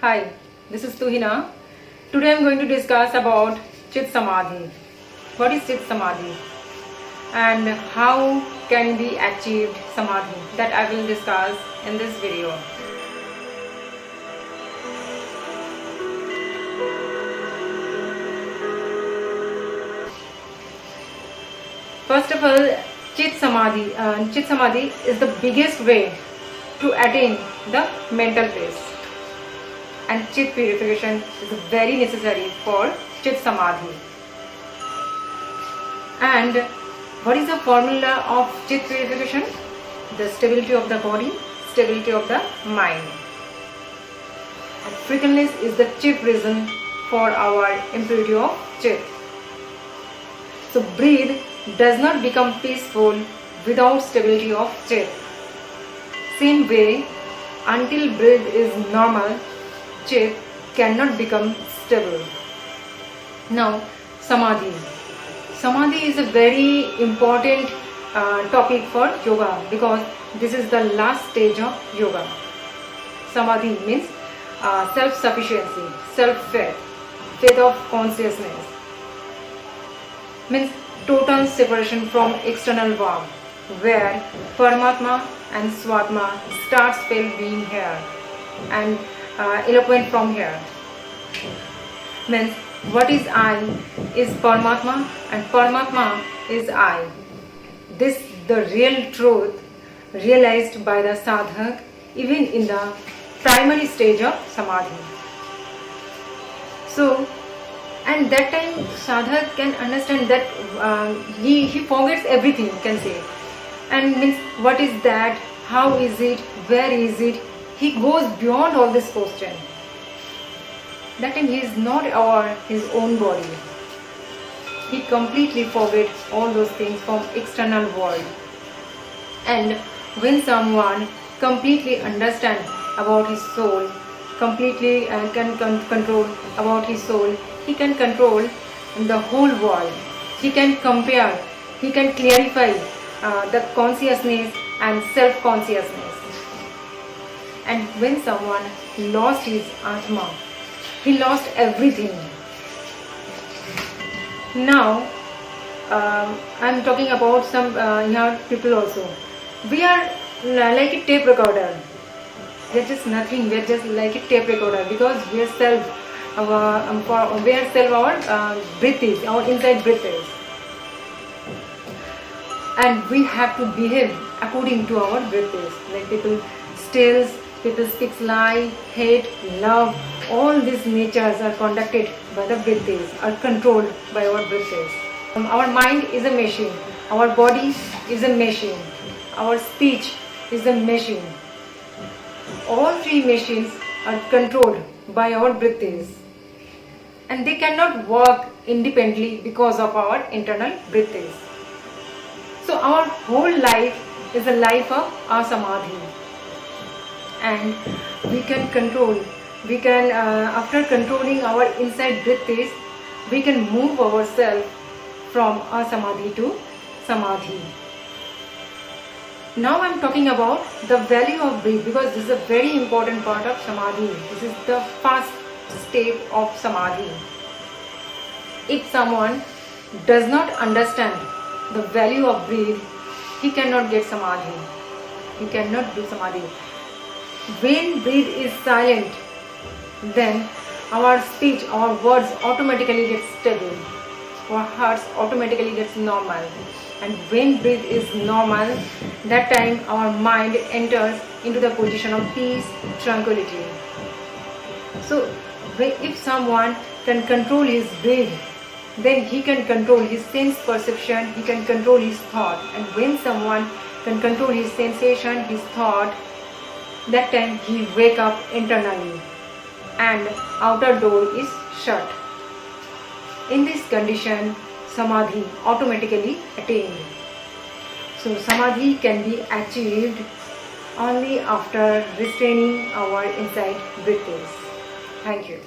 Hi, this is Tuhina. Today I am going to discuss about Chit Samadhi. What is Chit Samadhi and how can be achieved Samadhi? That I will discuss in this video. First of all, Chit Samadhi is the biggest way to attain the mental peace. And Chit purification is very necessary for Chit Samadhi. And what is the formula of Chit purification? The stability of the body, stability of the mind. And forgetfulness is the chief reason for our impurity of Chit. So breathe does not become peaceful without stability of Chit. Same way, until breath is normal, Chit cannot become stable. Now, Samadhi. Samadhi is a very important topic for yoga because this is the last stage of yoga. Samadhi means self-sufficiency, self-faith, faith of consciousness. Means total separation from external world, where Paramatma and Swatma starts being here and eloquent from here. Means what is I is Paramatma and Paramatma is I. This the real truth realized by the sadhak even in the primary stage of Samadhi. So, and that time sadhak can understand that he forgets everything, can say, and means what is that, how is it, where is it. He goes beyond all this question. That time he is not his own body. He completely forgets all those things from external world. And when someone completely understands about his soul, completely can control about his soul, he can control the whole world. He can compare, he can clarify the consciousness and self-consciousness. And when someone lost his Atma, he lost everything. Now, I am talking about some young people also. We are like a tape recorder. We are just nothing. We are just like a tape recorder because we are our breath is, our inside breath is. And we have to behave according to our breath is. Like people steals, people speaks lie, hate, love, all these natures are conducted by the breaths, are controlled by our breaths. Our mind is a machine, our body is a machine, our speech is a machine. All three machines are controlled by our breaths. And they cannot work independently because of our internal breaths. So our whole life is a life of asamadhi. And we can control, after controlling our inside breaths, we can move ourselves from asamadhi to samadhi. Now I am talking about the value of breath because this is a very important part of samadhi. This is the first step of samadhi. If someone does not understand the value of breath, he cannot get samadhi. He cannot do samadhi. When breath is silent, then our speech, our words automatically get stable. Our hearts automatically gets normal. And when breath is normal, that time our mind enters into the position of peace, tranquility. So if someone can control his breath, then he can control his sense perception, he can control his thought. And when someone can control his sensation, his thought, that time he wake up internally and outer door is shut. In this condition, samadhi automatically attained. So samadhi can be achieved only after restraining our inside breaths. Thank you.